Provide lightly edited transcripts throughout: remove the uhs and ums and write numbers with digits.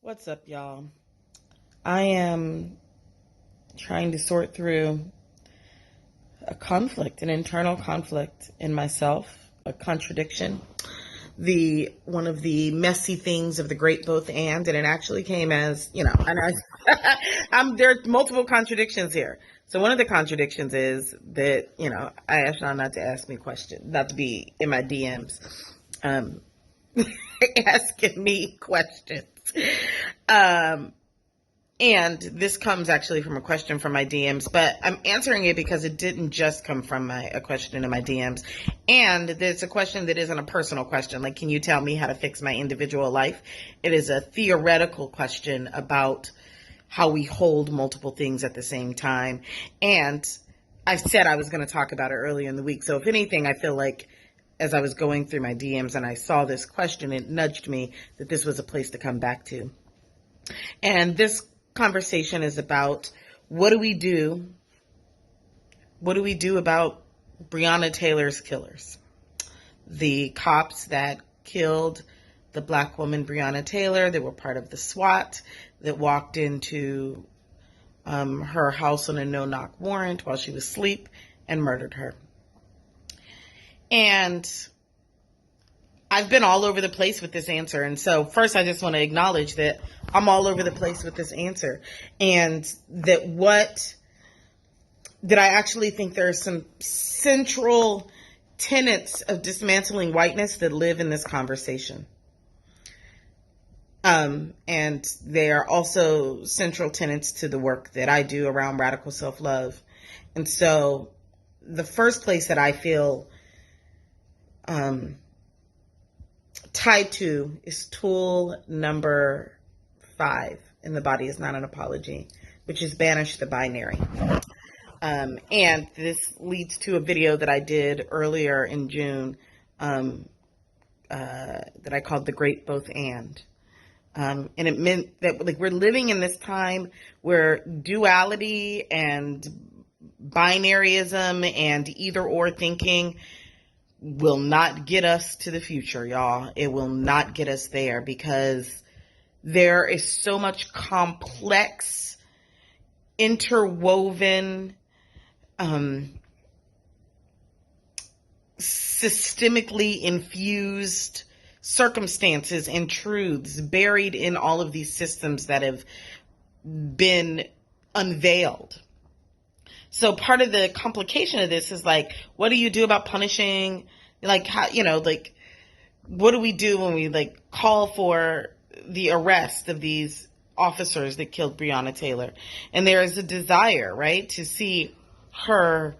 What's up, y'all? I am trying to sort through an internal conflict in myself, a contradiction. One of the messy things of the great both and it actually came as, there are multiple contradictions here. So one of the contradictions is that, I asked y'all not to ask me questions, not to be in my DMs, asking me questions. And this comes actually from a question from my DMs, but I'm answering it because it didn't just come from a question in my DMs. And there's a question that isn't a personal question. Like, can you tell me how to fix my individual life? It is a theoretical question about how we hold multiple things at the same time. And I said I was going to talk about it earlier in the week. So if anything, I feel like as I was going through my DMs and I saw this question, it nudged me that this was a place to come back to. And this conversation is about what do we do about Breonna Taylor's killers, the cops that killed the black woman Breonna Taylor, that were part of the SWAT that walked into her house on a no-knock warrant while she was asleep and murdered her. And I've been all over the place with this answer. And so first, I just want to acknowledge that I'm all over the place with this answer. And that I actually think there are some central tenets of dismantling whiteness that live in this conversation. And they are also central tenets to the work that I do around radical self-love. And so the first place that I feel tied to is tool number 5 in The Body Is Not an Apology, which is banish the binary. And this leads to a video that I did earlier in June that I called The Great Both And. And it meant that we're living in this time where duality and binaryism and either or thinking will not get us to the future, y'all. It will not get us there because there is so much complex, interwoven, systemically infused circumstances and truths buried in all of these systems that have been unveiled. So part of the complication of this is what do you do about punishing? What do we do when we call for the arrest of these officers that killed Breonna Taylor? And there is a desire, right, to see her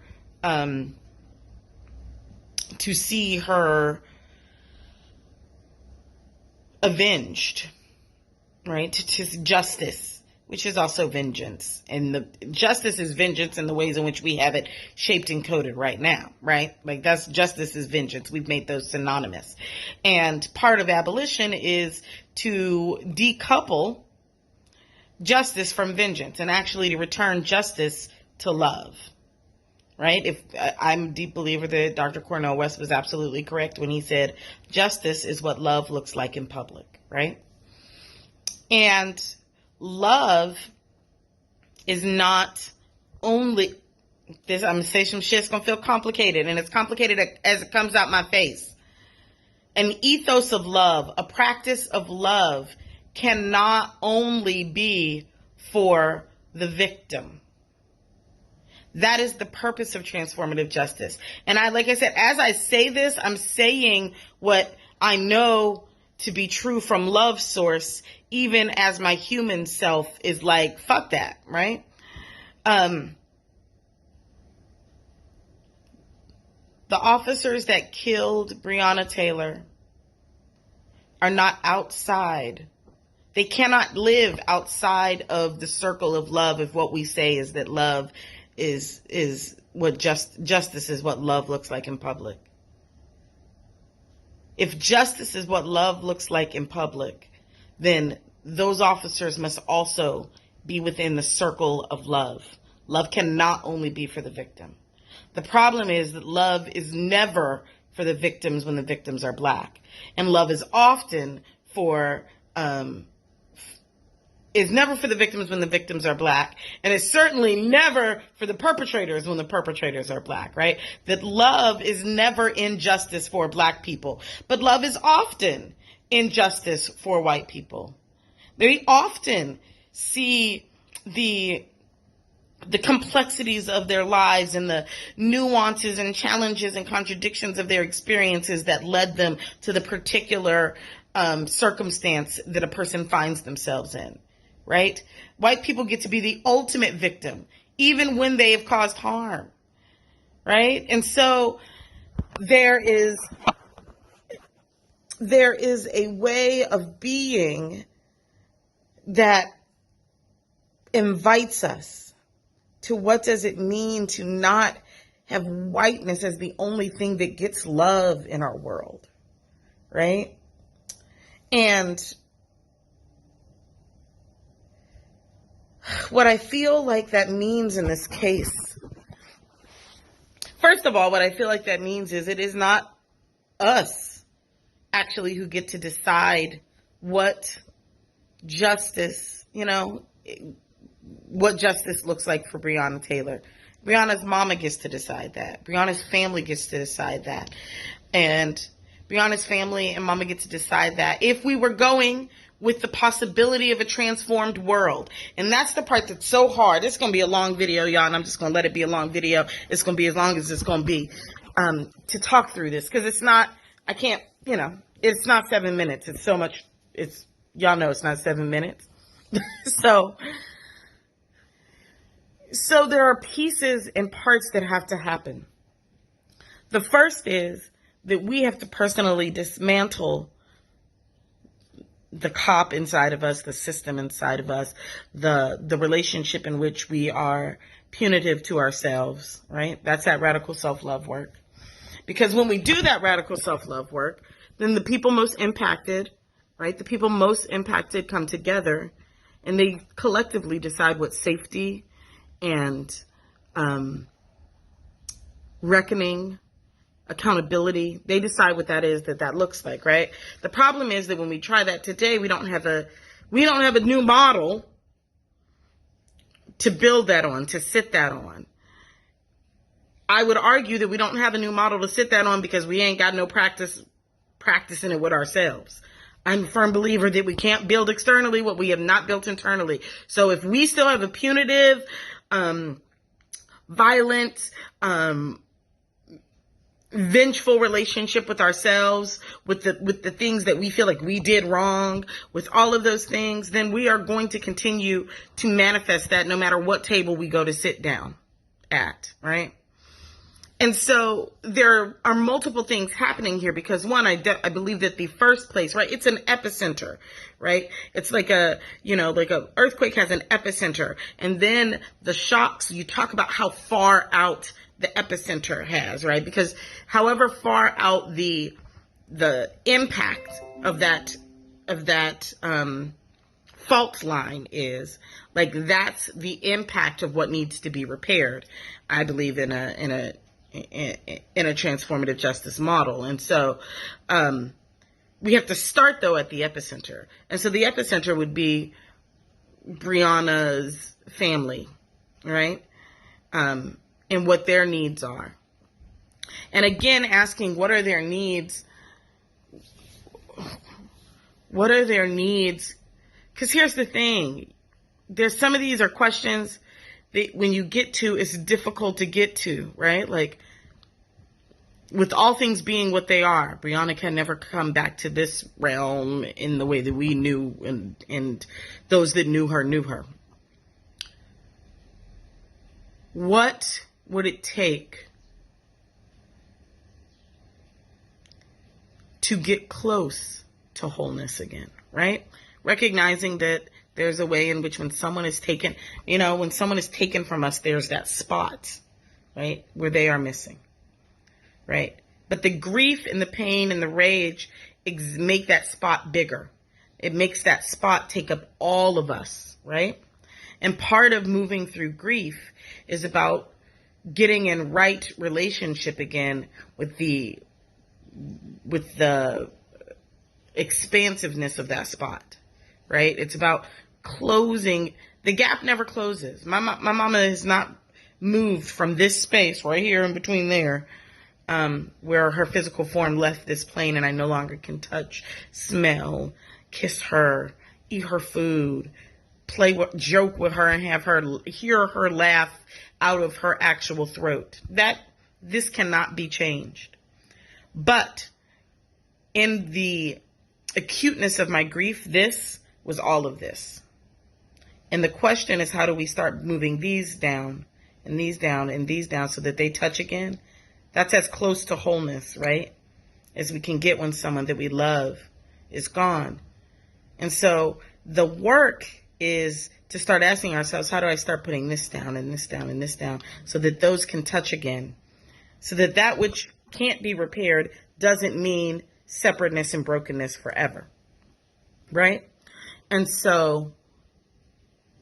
avenged, right? To justice, which is also vengeance. And the justice is vengeance in the ways in which we have it shaped and coded right now, right? That's justice is vengeance. We've made those synonymous. And part of abolition is to decouple justice from vengeance and actually to return justice to love, right? I'm a deep believer that Dr. Cornel West was absolutely correct when he said justice is what love looks like in public, right? And love is not only this. I'm gonna say some shit's gonna feel complicated, and it's complicated as it comes out my face. An ethos of love, a practice of love, cannot only be for the victim. That is the purpose of transformative justice. And like I said, as I say this, I'm saying what I know to be true from love source, even as my human self is fuck that, right? The officers that killed Breonna Taylor are not outside. They cannot live outside of the circle of love if what we say is that love is what justice is what love looks like in public. If justice is what love looks like in public, then those officers must also be within the circle of love. Love can not only be for the victim. The problem is that love is never for the victims when the victims are black. And love is often for is never for the victims when the victims are Black, and it's certainly never for the perpetrators when the perpetrators are Black, right? That love is never injustice for Black people, but love is often injustice for white people. They often see the complexities of their lives and the nuances and challenges and contradictions of their experiences that led them to the particular circumstance that a person finds themselves in, right? White people get to be the ultimate victim, even when they have caused harm, right? And so there is a way of being that invites us to what does it mean to not have whiteness as the only thing that gets love in our world, right? And what I feel like that means in this case, first of all, what I feel like that means is it is not us actually who get to decide what justice, what justice looks like for Breonna Taylor. Breonna's mama gets to decide that. Breonna's family gets to decide that. And Breonna's family and mama get to decide that. If we were going with the possibility of a transformed world, and that's the part that's so hard. It's going to be a long video, y'all, and I'm just going to let it be a long video. It's going to be as long as it's going to be to talk through this, because it's not, I can't, it's not 7 minutes. It's so much, y'all know it's not 7 minutes. So there are pieces and parts that have to happen. The first is that we have to personally dismantle the cop inside of us, the system inside of us, the relationship in which we are punitive to ourselves, right? That's that radical self-love work. Because when we do that radical self-love work, then the people most impacted, right? The people most impacted come together and they collectively decide what safety and reckoning, accountability, they decide what that is, that looks like, right? The problem is that when we try that today, we don't have a new model to build that on, to sit that on. I would argue that we don't have a new model to sit that on because we ain't got no practicing it with ourselves. I'm a firm believer that we can't build externally what we have not built internally. So if we still have a punitive, violent, vengeful relationship with ourselves, with the things that we feel like we did wrong, with all of those things, then we are going to continue to manifest that no matter what table we go to sit down at, right? And so there are multiple things happening here because one, I believe that the first place, right, it's an epicenter, right? It's like a earthquake has an epicenter, and then the shocks, you talk about how far out the epicenter has, right? Because however far out the impact of that fault line is, like that's the impact of what needs to be repaired, I believe, in a transformative justice model. And so we have to start though at the epicenter. And so the epicenter would be Breonna's family, right? And what their needs are. And again, asking what are their needs? What are their needs? Because here's the thing. There's some of these are questions that when you get to, it's difficult to get to, right? Like, with all things being what they are, Breonna can never come back to this realm in the way that we knew and those that knew her knew her. What would it take to get close to wholeness again, right? Recognizing that there's a way in which when someone is taken, when someone is taken from us, there's that spot, right, where they are missing, right? But the grief and the pain and the rage make that spot bigger. It makes that spot take up all of us, right? And part of moving through grief is about getting in right relationship again with the expansiveness of that spot, right? It's about closing. The gap never closes. My mama has not moved from this space right here in between there, where her physical form left this plane, and I no longer can touch, smell, kiss her, eat her food, joke with her, and have her hear her laugh out of her actual throat. This cannot be changed. But in the acuteness of my grief, this was all of this. And the question is, how do we start moving these down and these down and these down so that they touch again? That's as close to wholeness, right, as we can get when someone that we love is gone. And so the work is to start asking ourselves, how do I start putting this down and this down and this down so that those can touch again? So that which can't be repaired doesn't mean separateness and brokenness forever, right? And so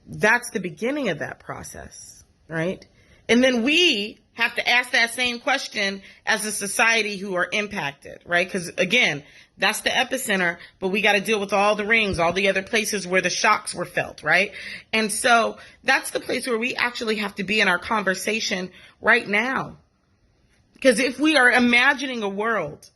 that's the beginning of that process, right? And then we have to ask that same question as a society who are impacted, right? Because again, that's the epicenter, but we got to deal with all the rings, all the other places where the shocks were felt, right? And so that's the place where we actually have to be in our conversation right now. Because if we are imagining a world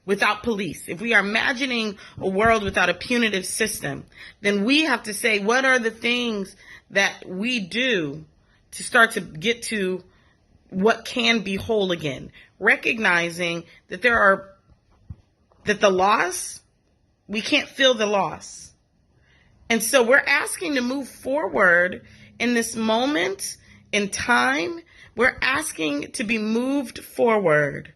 without police, if we are imagining a world without a punitive system, then we have to say, what are the things that we do to start to get to what can be whole again? Recognizing that that the loss, we can't feel the loss. And so we're asking to move forward in this moment in time. We're asking to be moved forward.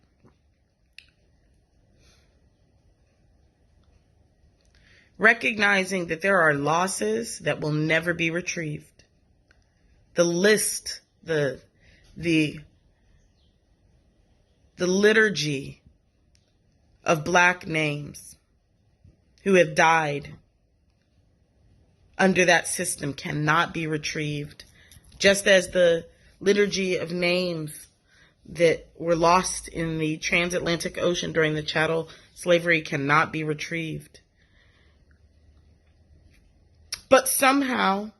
Recognizing that there are losses that will never be retrieved. The list, the liturgy of Black names who have died under that system cannot be retrieved. Just as the liturgy of names that were lost in the transatlantic ocean during the chattel slavery cannot be retrieved. But somehow,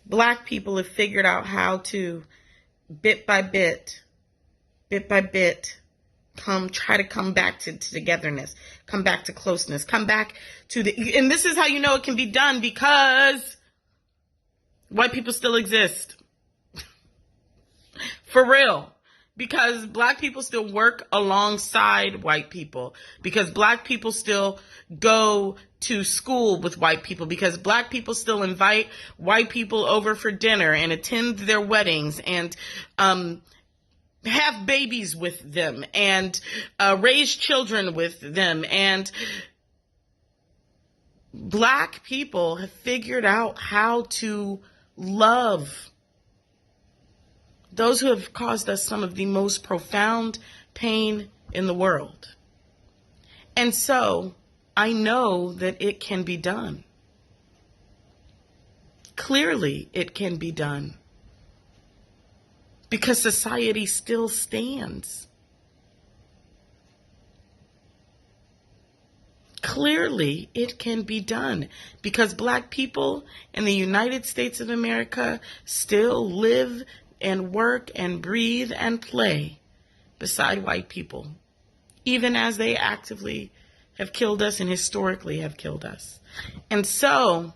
Black people have figured out how to, bit by bit, try to come back to togetherness, come back to closeness, come back to and this is how you know it can be done, because white people still exist. For real. Because Black people still work alongside white people. Because Black people still go to school with white people. Because Black people still invite white people over for dinner and attend their weddings and have babies with them and raise children with them. And Black people have figured out how to love those who have caused us some of the most profound pain in the world. And so I know that it can be done. Clearly it can be done. Because society still stands. Clearly it can be done. Because Black people in the United States of America still live and work and breathe and play beside white people, even as they actively have killed us and historically have killed us. And so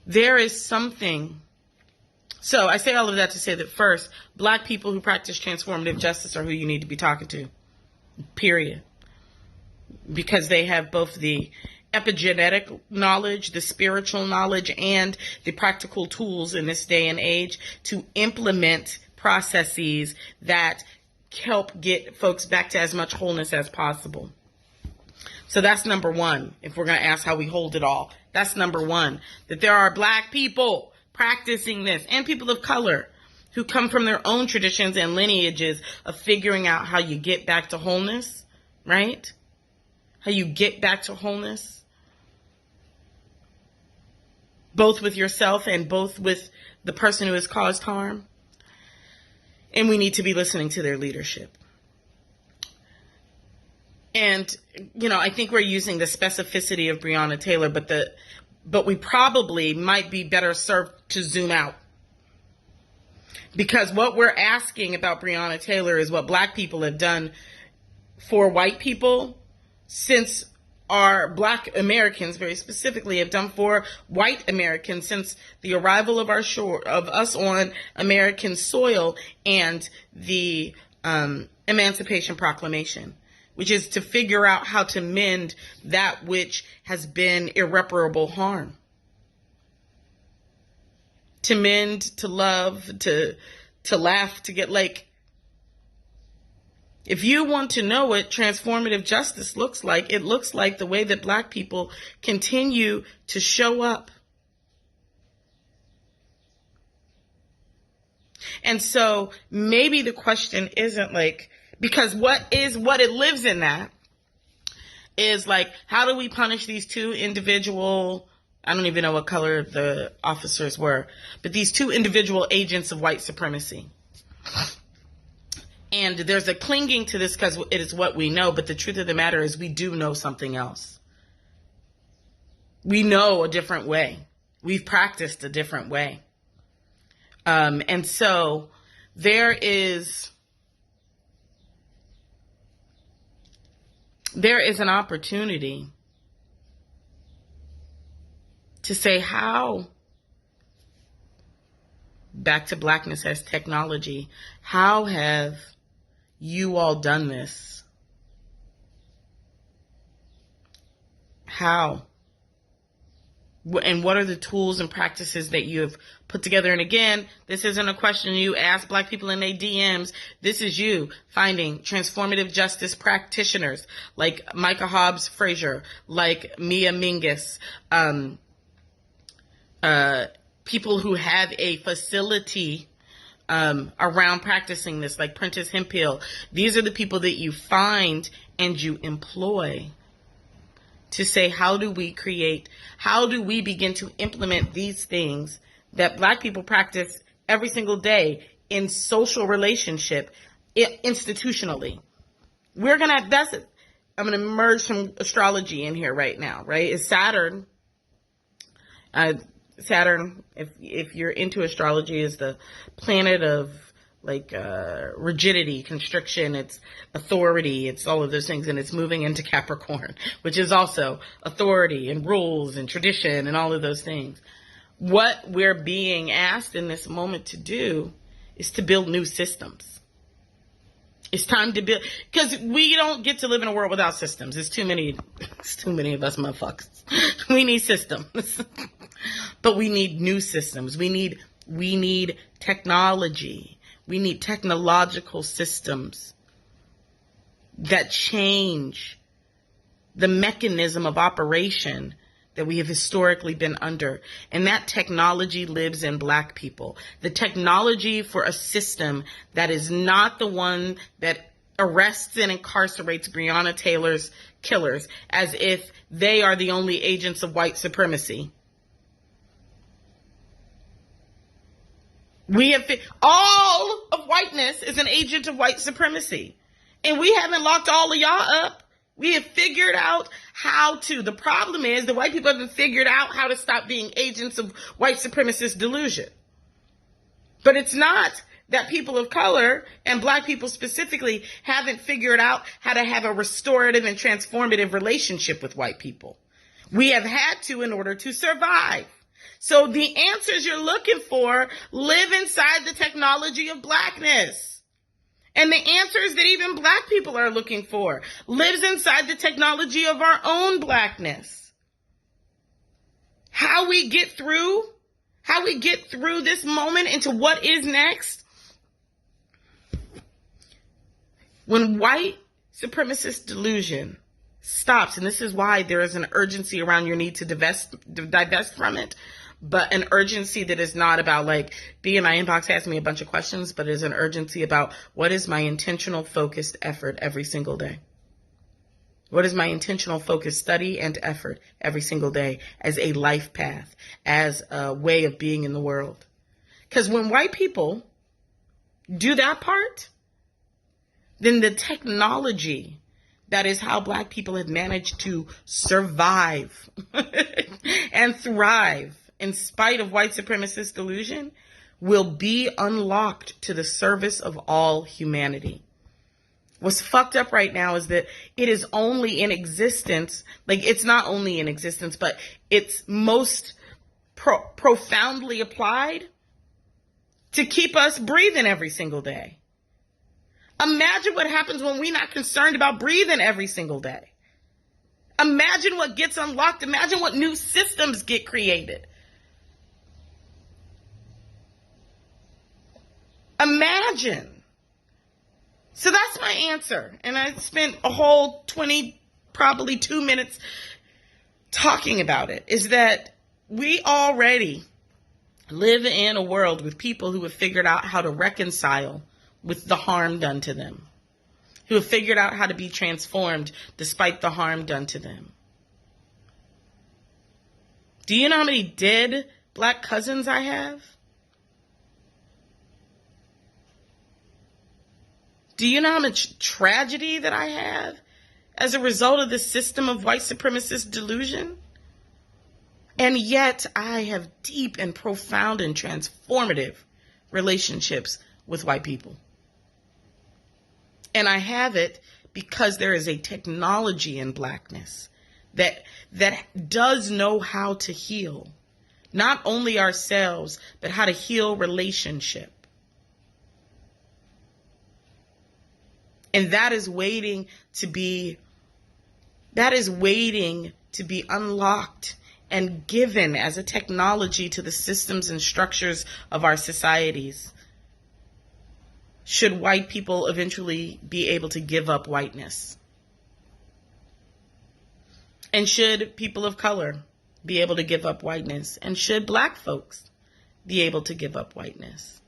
there is something. So I say all of that to say that first, Black people who practice transformative justice are who you need to be talking to, period. Because they have both the epigenetic knowledge, the spiritual knowledge, and the practical tools in this day and age to implement processes that help get folks back to as much wholeness as possible. So that's number one. If we're going to ask how we hold it all, that's number one, that there are Black people practicing this and people of color who come from their own traditions and lineages of figuring out how you get back to wholeness, right? How you get back to wholeness. Both with yourself and both with the person who has caused harm. And we need to be listening to their leadership. And, I think we're using the specificity of Breonna Taylor, but we probably might be better served to zoom out. Because what we're asking about Breonna Taylor is what Black people have done for white people since our Black Americans, very specifically, have done for white Americans since the arrival of us on American soil and the Emancipation Proclamation, which is to figure out how to mend that which has been irreparable harm. To mend, to love, to laugh, to get if you want to know what transformative justice looks like, it looks like the way that Black people continue to show up. And so maybe the question isn't because what it lives in that is how do we punish these two individual, I don't even know what color the officers were, but these two individual agents of white supremacy. And there's a clinging to this because it is what we know, but the truth of the matter is we do know something else. We know a different way. We've practiced a different way. And so there is an opportunity to say how, back to Blackness as technology, how have you all done this? How? And what are the tools and practices that you have put together? And again, this isn't a question you ask Black people in their DMs. This is you finding transformative justice practitioners like Micah Hobbs Frazier, like Mia Mingus, people who have a facility around practicing this, like Prentice Hemphill. These are the people that you find and you employ to say, how do we begin to implement these things that Black people practice every single day in social relationship, institutionally? I'm going to merge some astrology in here right now, right? It's Saturn. Saturn, if you're into astrology, is the planet of rigidity, constriction, it's authority, it's all of those things, and it's moving into Capricorn, which is also authority and rules and tradition and all of those things. What we're being asked in this moment to do is to build new systems. It's time to build, because we don't get to live in a world without systems. It's too many of us motherfuckers. We need systems. But we need new systems. We need technology. We need technological systems that change the mechanism of operation that we have historically been under. And that technology lives in Black people. The technology for a system that is not the one that arrests and incarcerates Breonna Taylor's killers as if they are the only agents of white supremacy. All of whiteness is an agent of white supremacy. And we haven't locked all of y'all up. We have figured out how to. The problem is the white people haven't figured out how to stop being agents of white supremacist delusion. But it's not that people of color and Black people specifically haven't figured out how to have a restorative and transformative relationship with white people. We have had to in order to survive. So the answers you're looking for live inside the technology of Blackness. And the answers that even Black people are looking for lives inside the technology of our own Blackness. How we get through this moment into what is next. When white supremacist delusion stops, and this is why there is an urgency around your need to divest from it, but an urgency that is not about be in my inbox, ask me a bunch of questions, but is an urgency about what is my intentional focused effort every single day? What is my intentional focused study and effort every single day as a life path, as a way of being in the world? Because when white people do that part, then the technology That is how Black people have managed to survive and thrive in spite of white supremacist delusion, will be unlocked to the service of all humanity. What's fucked up right now is that it is only in existence, like it's not only in existence, but it's most profoundly applied to keep us breathing every single day. Imagine what happens when we're not concerned about breathing every single day. Imagine what gets unlocked. Imagine what new systems get created. Imagine. So that's my answer. And I spent a whole 20, probably 2 minutes talking about it, is that we already live in a world with people who have figured out how to reconcile with the harm done to them, who have figured out how to be transformed despite the harm done to them. Do you know how many dead Black cousins I have? Do you know how much tragedy that I have as a result of the system of white supremacist delusion? And yet I have deep and profound and transformative relationships with white people. And I have it because there is a technology in Blackness that does know how to heal, not only ourselves, but how to heal relationship. And that is waiting to be unlocked and given as a technology to the systems and structures of our societies, should white people eventually be able to give up whiteness. And should people of color be able to give up whiteness? And should Black folks be able to give up whiteness?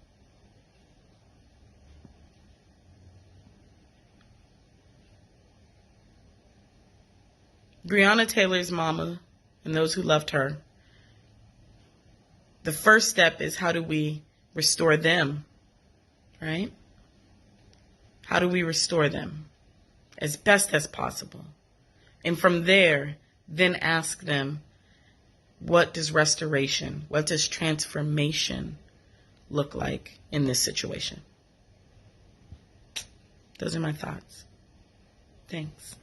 Breonna Taylor's mama and those who loved her, the first step is, how do we restore them, right? How do we restore them as best as possible? And from there, then ask them, what does restoration, what does transformation look like in this situation? Those are my thoughts. Thanks.